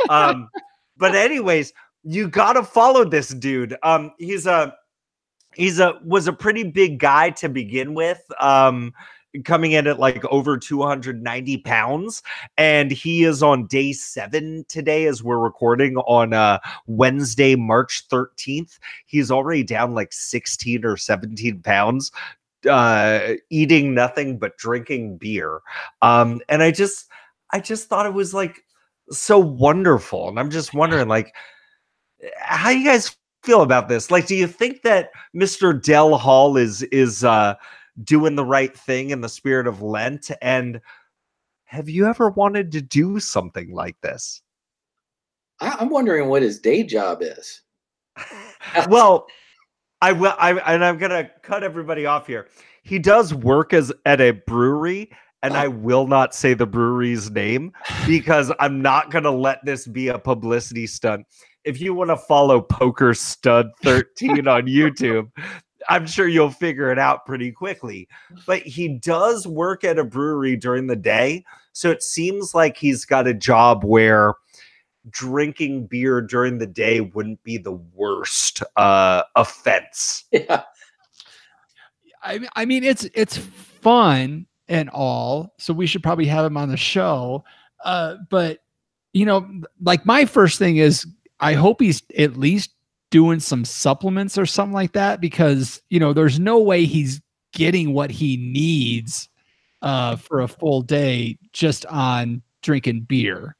But anyways, you got to follow this dude. Was a pretty big guy to begin with. Coming in at like over 290 pounds. And he is on day 7 today as we're recording on Wednesday, March 13th. He's already down like 16 or 17 pounds, eating nothing but drinking beer. And I I just thought it was like so wonderful. And I'm just wondering, like, how you guys feel about this? Like, do you think that Mr. Del Hall is doing the right thing in the spirit of Lent? And have you ever wanted to do something like this? I'm wondering what his day job is. Well, I'm gonna cut everybody off here. He does work at a brewery, and I will not say the brewery's name because I'm not gonna let this be a publicity stunt. If you want to follow Poker Stud 13 on YouTube, I'm sure you'll figure it out pretty quickly. But he does work at a brewery during the day, so it seems like he's got a job where drinking beer during the day wouldn't be the worst offense. Yeah. I mean, it's fun and all, so we should probably have him on the show. But you know, like my first thing is, I hope he's at least doing some supplements or something like that, because you know, there's no way he's getting what he needs for a full day just on drinking beer.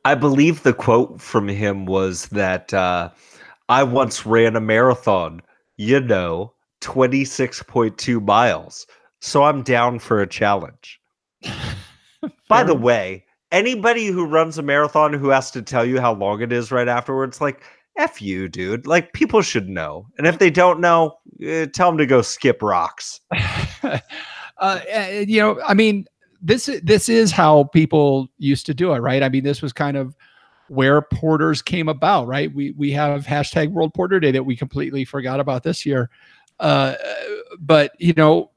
I believe the quote from him was that I once ran a marathon, 26.2 miles. So I'm down for a challenge. By the way, anybody who runs a marathon who has to tell you how long it is right afterwards, like, F you, dude. Like, people should know. And if they don't know, tell them to go skip rocks. You know, I mean, this is how people used to do it, right? I mean, this was kind of where porters came about, right? We have hashtag World Porter Day that we completely forgot about this year. But you know,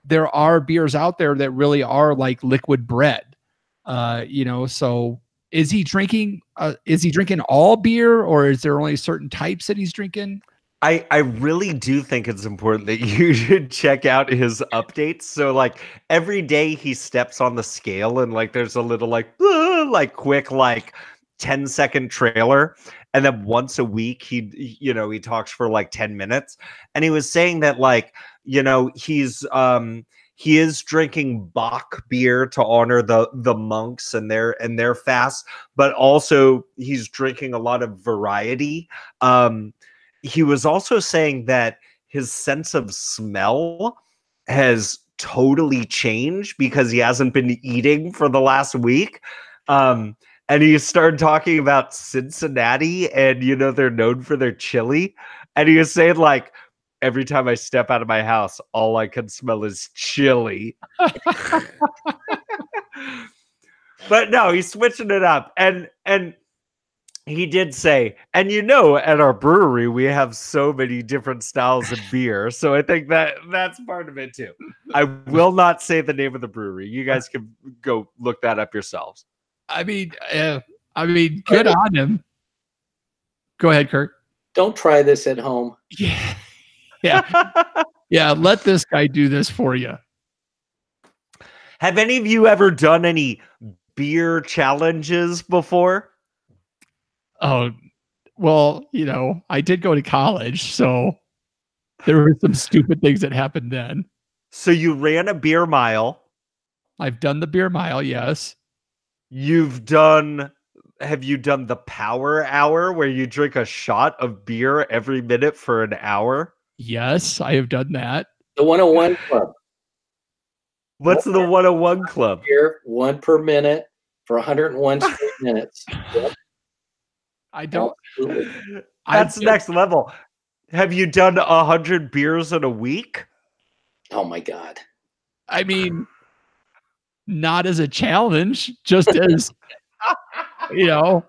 there are beers out there that really are like liquid bread. You know, so is he drinking all beer, or is there only certain types that he's drinking? I really do think it's important that you should check out his updates. So like every day he steps on the scale and like there's a little like quick 10-second trailer. And then once a week he talks for like 10 minutes. And he was saying that like, you know, he is drinking Bach beer to honor the monks and their fast, but also he's drinking a lot of variety. He was also saying that his sense of smell has totally changed because he hasn't been eating for the last week. And he started talking about Cincinnati, and, you know, they're known for their chili. And he was saying, like, every time I step out of my house, all I can smell is chili. But no, he's switching it up. And he did say, and you know, at our brewery, we have so many different styles of beer. So I think that's part of it too. I will not say the name of the brewery. You guys can go look that up yourselves. I mean, good on him. Go ahead, Kirk. Don't try this at home. Yeah. Yeah. Let this guy do this for you. Have any of you ever done any beer challenges before? Oh, well, you know, I did go to college, so there were some stupid things that happened then. So you ran a beer mile. I've done the beer mile, yes. Have you done the power hour where you drink a shot of beer every minute for an hour? Yes, I have done that. The 101 Club. What's the 101 Club? Beer, 1 per minute for 101 straight minutes. Yep. I don't. Absolutely. That's next level. Have you done 100 beers in a week? Oh my God. I mean, not as a challenge, just as, you know.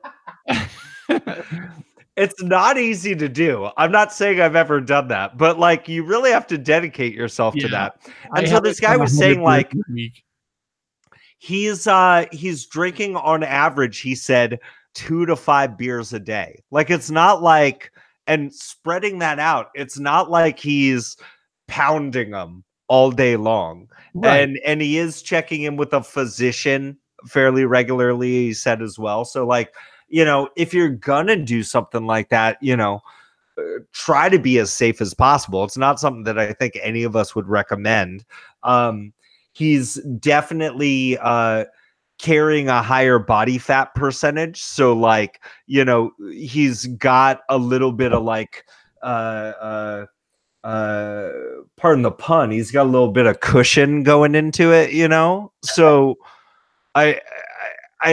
It's not easy to do. I'm not saying I've ever done that, but like you really have to dedicate yourself to that. And so this guy was saying like he's drinking on average, he said, 2 to 5 beers a day. Like it's not like, and spreading that out, it's not like he's pounding them all day long. Right. And he is checking in with a physician fairly regularly, he said as well. So like, you know, if you're gonna do something like that, you know, try to be as safe as possible. It's not something that I think any of us would recommend. he's definitely carrying a higher body fat percentage. So like, you know, he's got a little bit of like pardon the pun, he's got a little bit of cushion going into it, you know? So I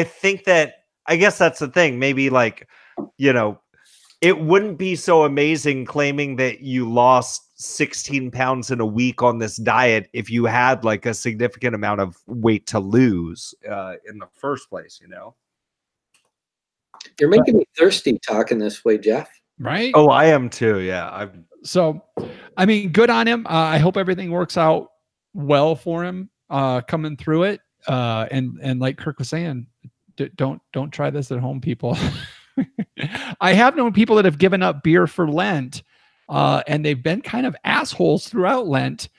think that, I guess that's the thing. Maybe like, you know, it wouldn't be so amazing claiming that you lost 16 pounds in a week on this diet if you had like a significant amount of weight to lose in the first place, you know? You're making me thirsty talking this way, Jeff. Right? Oh, I am too. Yeah. So, I mean, good on him. I hope everything works out well for him coming through it. And like Kirk was saying, don't try this at home, people. I have known people that have given up beer for Lent, and they've been kind of assholes throughout Lent.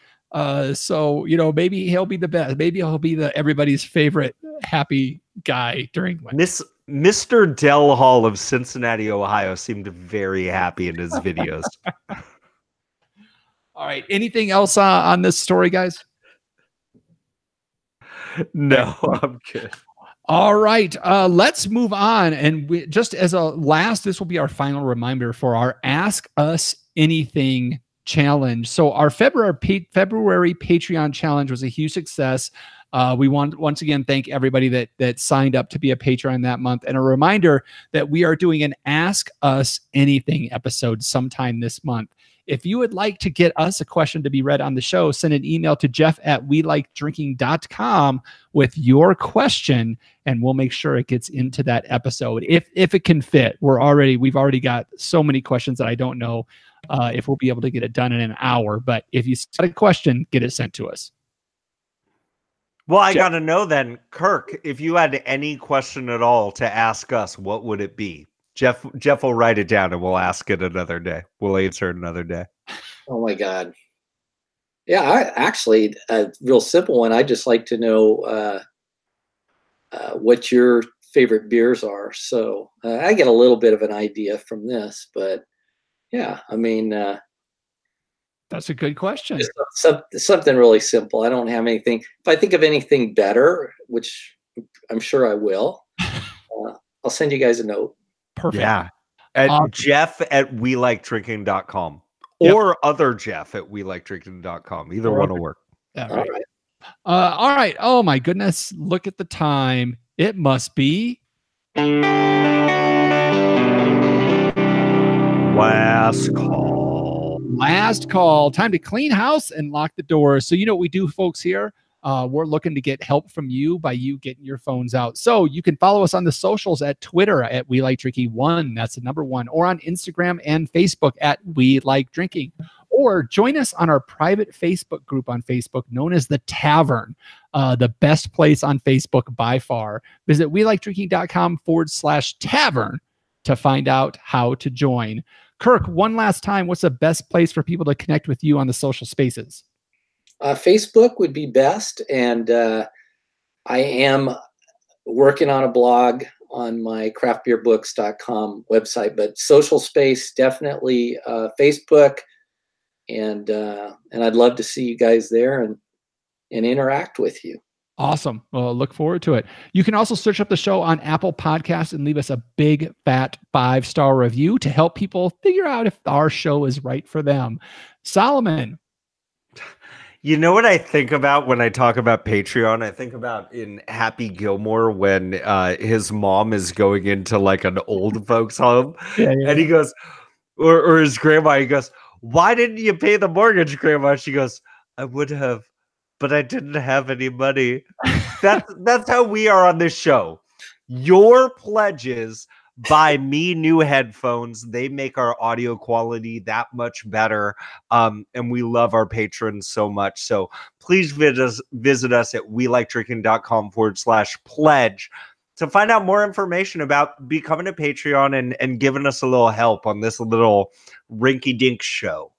So, you know, maybe he'll be the best. Maybe he'll be everybody's favorite happy guy during Lent. Mr. Del Hall of Cincinnati, Ohio seemed very happy in his videos. All right. Anything else on this story, guys? No, I'm good. All right. Let's move on. And just as a last, this will be our final reminder for our Ask Us Anything challenge. So our February Patreon challenge was a huge success. We want once again thank everybody that signed up to be a patron that month, and a reminder that we are doing an Ask Us Anything episode sometime this month. If you would like to get us a question to be read on the show, send an email to jeff@welikedrinking.com with your question, and we'll make sure it gets into that episode if it can fit. We've already got so many questions that I don't know if we'll be able to get it done in an hour. But if you got a question, get it sent to us. Well, I got to know then, Kirk, if you had any question at all to ask us, what would it be? Jeff will write it down and we'll ask it another day. We'll answer it another day. Oh my God. Yeah, I actually, a real simple one. I just like to know what your favorite beers are. So I get a little bit of an idea from this, but yeah, I mean, that's a good question. Something really simple. I don't have anything. If I think of anything better, which I'm sure I will, I'll send you guys a note. Perfect. Yeah. At jeff@welikedrinking.com or other jeff@welikedrinking.com. Either one will work. Yeah, right. All right. Oh my goodness. Look at the time. It must be last call. Last call. Time to clean house and lock the doors. So you know what we do, folks, here? We're looking to get help from you by you getting your phones out. So you can follow us on the socials at Twitter at We Like Drinking 1. That's the number 1. Or on Instagram and Facebook at We Like Drinking. Or join us on our private Facebook group on Facebook known as The Tavern, the best place on Facebook by far. Visit welikedrinking.com/tavern to find out how to join. Kirk, one last time, what's the best place for people to connect with you on the social spaces? Facebook would be best, and I am working on a blog on my craftbeerbooks.com website, but social space, definitely Facebook, and I'd love to see you guys there and interact with you. Awesome. Well, look forward to it. You can also search up the show on Apple Podcasts and leave us a big, fat 5-star review to help people figure out if our show is right for them. Solomon. You know what I think about when I talk about Patreon? I think about in Happy Gilmore when his mom is going into like an old folks home, and he goes, or his grandma, he goes, "Why didn't you pay the mortgage, Grandma?" She goes, "I would have, but I didn't have any money." That's how we are on this show. Your pledges buy me new headphones. They make our audio quality that much better. And we love our patrons so much. So please visit us at welikedrinking.com/pledge to find out more information about becoming a Patreon and giving us a little help on this little rinky-dink show.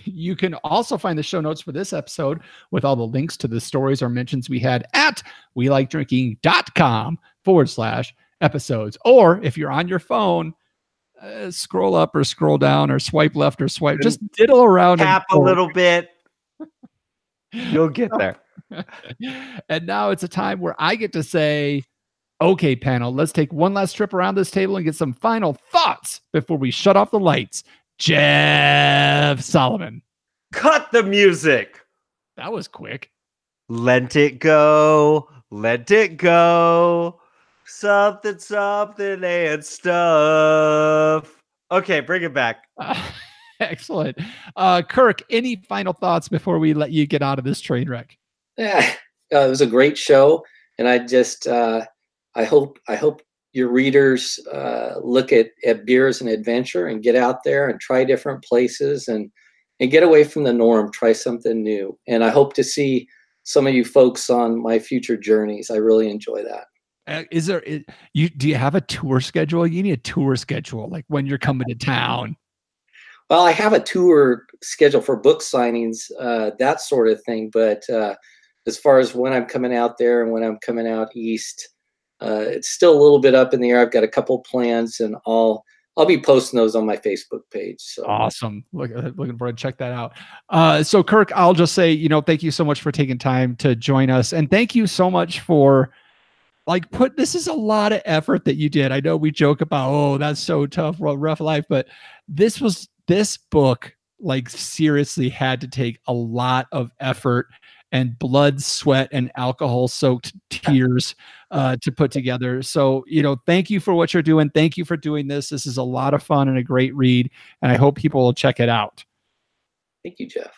You can also find the show notes for this episode with all the links to the stories or mentions we had at welikedrinking.com/episodes. Or if you're on your phone, scroll up or scroll down or swipe left or swipe, just diddle around. Tap a little bit. You'll get there. And now it's a time where I get to say, okay, panel, let's take one last trip around this table and get some final thoughts before we shut off the lights. Jeff Solomon. Cut the music. That was quick. Let it go. Let it go. Something, something, and stuff. Okay, bring it back. Excellent. Kirk, any final thoughts before we let you get out of this train wreck? Yeah, it was a great show, and I just I hope your readers look at beer as an adventure and get out there and try different places and get away from the norm. Try something new, and I hope to see some of you folks on my future journeys. I really enjoy that. Do you have a tour schedule? You need a tour schedule, like when you're coming to town. Well, I have a tour schedule for book signings, that sort of thing. But as far as when I'm coming out there and when I'm coming out east, it's still a little bit up in the air. I've got a couple plans, and I'll be posting those on my Facebook page. So awesome! Looking forward to check that out. So Kirk, I'll just say, thank you so much for taking time to join us, and thank you so much for this is a lot of effort that you did. I know we joke about, oh, that's so tough, rough life, but this book seriously had to take a lot of effort and blood, sweat, and alcohol-soaked tears to put together. So, thank you for what you're doing. Thank you for doing this. This is a lot of fun and a great read, and I hope people will check it out. Thank you, Jeff.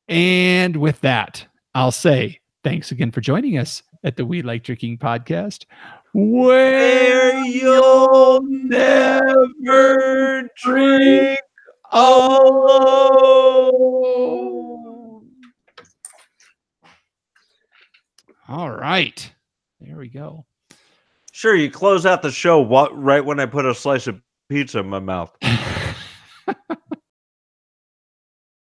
And with that, I'll say thanks again for joining us at the We Like Drinking podcast, where you'll never drink alone. All right. There we go. Sure, you close out the show right when I put a slice of pizza in my mouth.